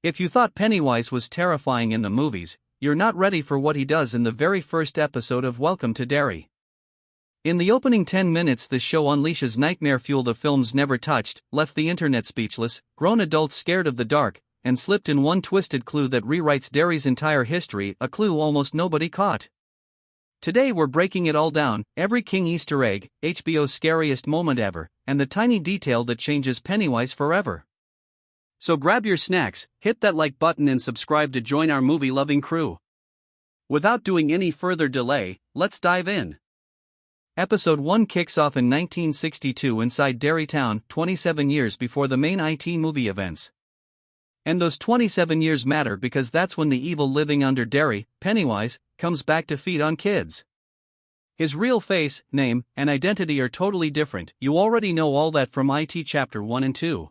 If you thought Pennywise was terrifying in the movies, you're not ready for what he does in the very first episode of Welcome to Derry. In the opening 10 minutes, this show unleashes nightmare fuel the films never touched, left the internet speechless, grown adults scared of the dark, and slipped in one twisted clue that rewrites Derry's entire history, a clue almost nobody caught. Today we're breaking it all down, every King Easter egg, HBO's scariest moment ever, and the tiny detail that changes Pennywise forever. So grab your snacks, hit that like button and subscribe to join our movie-loving crew. Without doing any further delay, let's dive in. Episode 1 kicks off in 1962 inside Derry town, 27 years before the main IT movie events. And those 27 years matter because that's when the evil living under Derry, Pennywise, comes back to feed on kids. His real face, name, and identity are totally different. You already know all that from IT Chapter 1 and 2.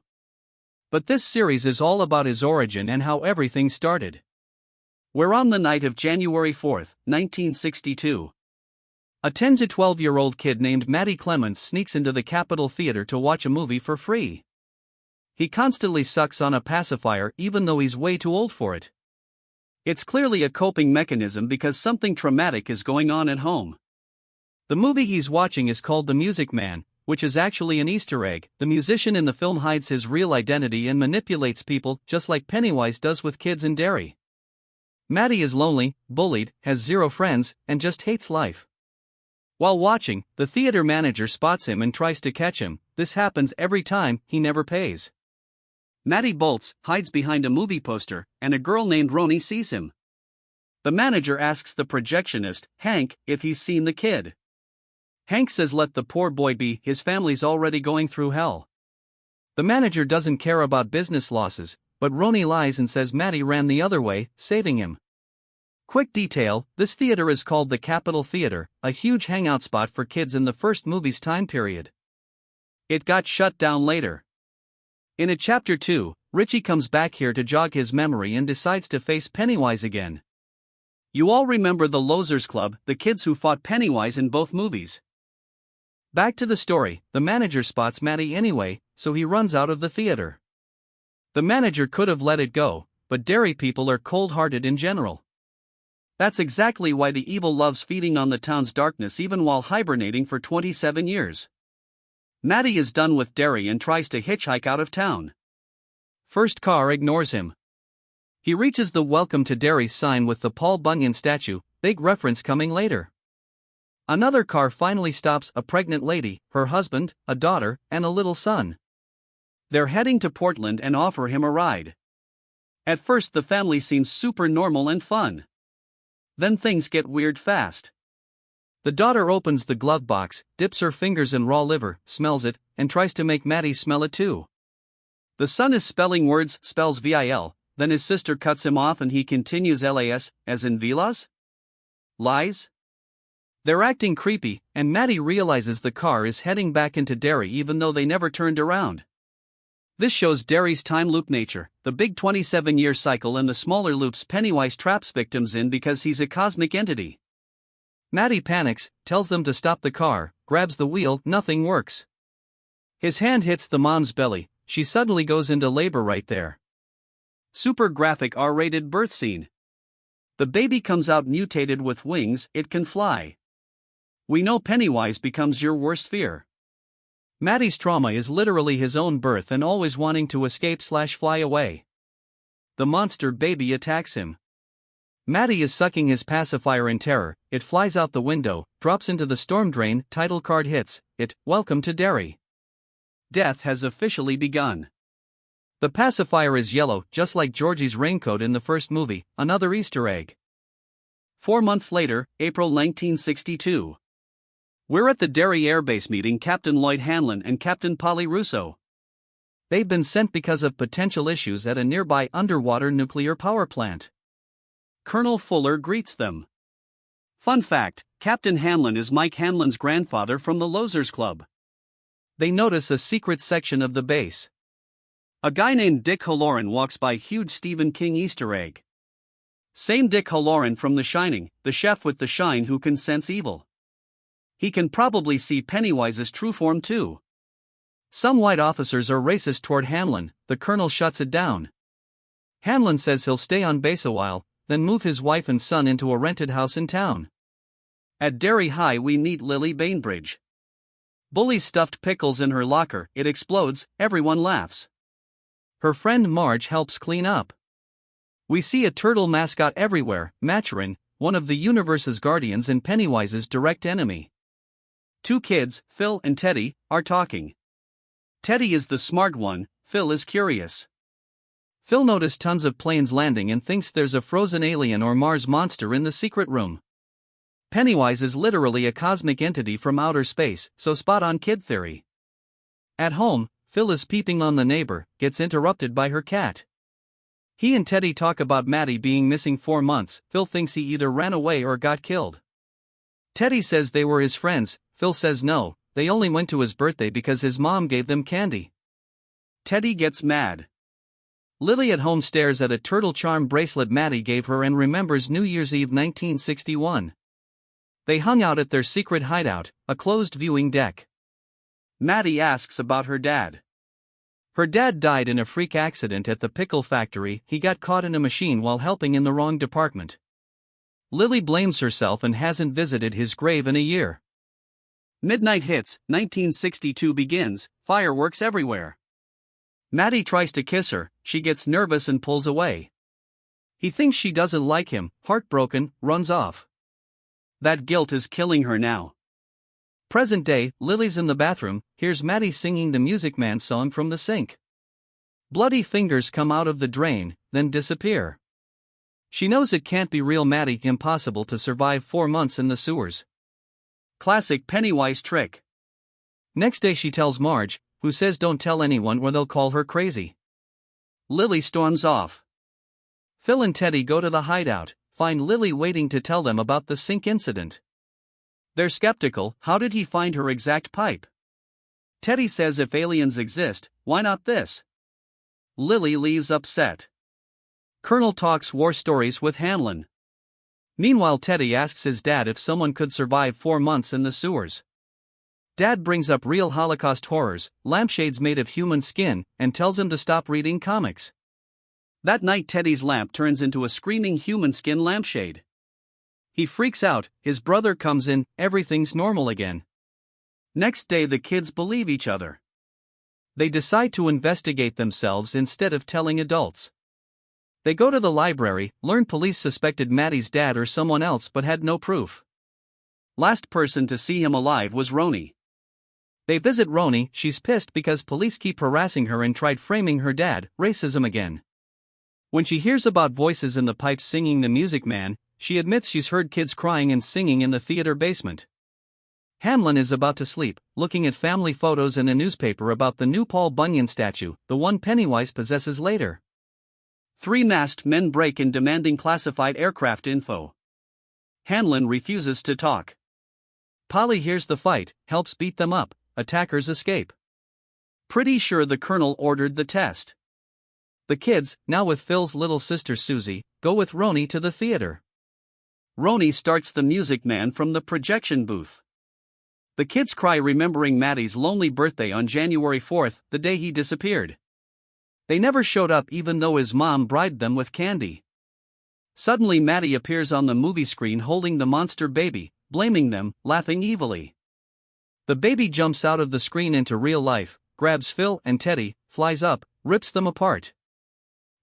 But this series is all about his origin and how everything started. We're on the night of January 4, 1962. A 10 to 12-year-old kid named Mattie sneaks into the Capitol Theater to watch a movie for free. He constantly sucks on a pacifier even though he's way too old for it. It's clearly a coping mechanism because something traumatic is going on at home. The movie he's watching is called The Music Man, which is actually an Easter egg. The musician in the film hides his real identity and manipulates people just like Pennywise does with kids in Derry. Mattie is lonely, bullied, has zero friends, and just hates life. While watching, the theater manager spots him and tries to catch him. This happens every time, he never pays. Mattie bolts, hides behind a movie poster, and a girl named Roni sees him. The manager asks the projectionist, Hank, if he's seen the kid. Hank says let the poor boy be, his family's already going through hell. The manager doesn't care about business losses, but Roni lies and says Mattie ran the other way, saving him. Quick detail, this theater is called the Capitol Theater, a huge hangout spot for kids in the first movie's time period. It got shut down later. In Chapter 2, Richie comes back here to jog his memory and decides to face Pennywise again. You all remember the Losers Club, the kids who fought Pennywise in both movies. Back to the story, the manager spots Mattie anyway, so he runs out of the theater. The manager could have let it go, but Derry people are cold-hearted in general. That's exactly why the evil loves feeding on the town's darkness even while hibernating for 27 years. Mattie is done with Derry and tries to hitchhike out of town. First car ignores him. He reaches the Welcome to Derry sign with the Paul Bunyan statue, big reference coming later. Another car finally stops, a pregnant lady, her husband, a daughter, and a little son. They're heading to Portland and offer him a ride. At first the family seems super normal and fun. Then things get weird fast. The daughter opens the glove box, dips her fingers in raw liver, smells it, and tries to make Mattie smell it too. The son is spelling words, spells VIL, then his sister cuts him off and he continues LAS, as in Vilas? Lies? They're acting creepy, and Mattie realizes the car is heading back into Derry even though they never turned around. This shows Derry's time loop nature, the big 27-year cycle and the smaller loops Pennywise traps victims in because he's a cosmic entity. Mattie panics, tells them to stop the car, grabs the wheel, nothing works. His hand hits the mom's belly, she suddenly goes into labor right there. Super graphic R-rated birth scene. The baby comes out mutated with wings, it can fly. We know Pennywise becomes your worst fear. Mattie's trauma is literally his own birth and always wanting to escape/fly away. The monster baby attacks him. Mattie is sucking his pacifier in terror, it flies out the window, drops into the storm drain, title card hits, it, Welcome to Derry. Death has officially begun. The pacifier is yellow, just like Georgie's raincoat in the first movie, another Easter egg. 4 months later, April 1962. We're at the Derry Air Base meeting Captain Lloyd Hanlon and Captain Polly Russo. They've been sent because of potential issues at a nearby underwater nuclear power plant. Colonel Fuller greets them. Fun fact, Captain Hanlon is Mike Hanlon's grandfather from the Losers Club. They notice a secret section of the base. A guy named Dick Halloran walks by, huge Stephen King Easter egg. Same Dick Halloran from The Shining, the chef with the shine who can sense evil. He can probably see Pennywise's true form too. Some white officers are racist toward Hanlon, the colonel shuts it down. Hamlin says he'll stay on base a while, then move his wife and son into a rented house in town. At Derry High we meet Lily Bainbridge. Bully stuffed pickles in her locker, it explodes, everyone laughs. Her friend Marge helps clean up. We see a turtle mascot everywhere, Matrie, one of the universe's guardians and Pennywise's direct enemy. Two kids, Phil and Teddy, are talking. Teddy is the smart one, Phil is curious. Phil noticed tons of planes landing and thinks there's a frozen alien or Mars monster in the secret room. Pennywise is literally a cosmic entity from outer space, so spot on kid theory. At home, Phil is peeping on the neighbor, gets interrupted by her cat. He and Teddy talk about Mattie being missing 4 months. Phil thinks he either ran away or got killed. Teddy says they were his friends. Phil says no, they only went to his birthday because his mom gave them candy. Teddy gets mad. Lily at home stares at a turtle charm bracelet Mattie gave her and remembers New Year's Eve 1961. They hung out at their secret hideout, a closed viewing deck. Mattie asks about her dad. Her dad died in a freak accident at the pickle factory. He got caught in a machine while helping in the wrong department. Lily blames herself and hasn't visited his grave in a year. Midnight hits, 1962 begins, fireworks everywhere. Mattie tries to kiss her, she gets nervous and pulls away. He thinks she doesn't like him, heartbroken, runs off. That guilt is killing her now. Present day, Lily's in the bathroom, hears Mattie singing the Music Man song from the sink. Bloody fingers come out of the drain, then disappear. She knows it can't be real. Mattie, impossible to survive 4 months in the sewers. Classic Pennywise trick. Next day she tells Marge, who says don't tell anyone or they'll call her crazy. Lily storms off. Phil and Teddy go to the hideout, find Lily waiting to tell them about the sink incident. They're skeptical. How did he find her exact pipe? Teddy says if aliens exist, why not this? Lily leaves upset. Colonel talks war stories with Hamlin. Meanwhile, Teddy asks his dad if someone could survive 4 months in the sewers. Dad brings up real Holocaust horrors, lampshades made of human skin, and tells him to stop reading comics. That night Teddy's lamp turns into a screaming human skin lampshade. He freaks out, his brother comes in, everything's normal again. Next day the kids believe each other. They decide to investigate themselves instead of telling adults. They go to the library, learn police suspected Mattie's dad or someone else but had no proof. Last person to see him alive was Roni. They visit Roni, she's pissed because police keep harassing her and tried framing her dad, racism again. When she hears about voices in the pipes singing the Music Man, she admits she's heard kids crying and singing in the theater basement. Hamlin is about to sleep, looking at family photos and a newspaper about the new Paul Bunyan statue, the one Pennywise possesses later. 3 masked men break in demanding classified aircraft info. Hamlin refuses to talk. Polly hears the fight, helps beat them up, attackers escape. Pretty sure the colonel ordered the test. The kids, now with Phil's little sister Susie, go with Roni to the theater. Roni starts the Music Man from the projection booth. The kids cry remembering Mattie's lonely birthday on January 4th, the day he disappeared. They never showed up even though his mom bribed them with candy. Suddenly Mattie appears on the movie screen holding the monster baby, blaming them, laughing evilly. The baby jumps out of the screen into real life, grabs Phil and Teddy, flies up, rips them apart.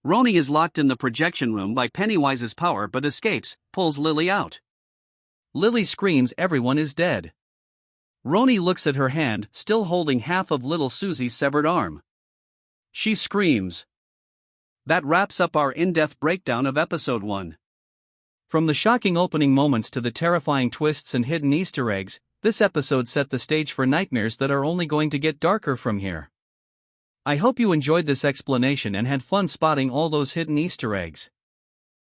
Roni is locked in the projection room by Pennywise's power but escapes, pulls Lily out. Lily screams everyone is dead. Roni looks at her hand, still holding half of little Susie's severed arm. She screams. That wraps up our in-depth breakdown of episode 1. From the shocking opening moments to the terrifying twists and hidden Easter eggs, this episode set the stage for nightmares that are only going to get darker from here. I hope you enjoyed this explanation and had fun spotting all those hidden Easter eggs.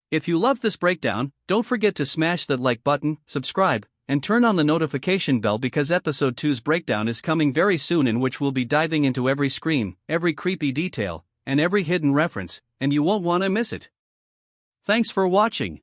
If you loved this breakdown, don't forget to smash that like button, subscribe, and turn on the notification bell because episode 2's breakdown is coming very soon, in which we'll be diving into every scream, every creepy detail, and every hidden reference, and you won't want to miss it. Thanks for watching.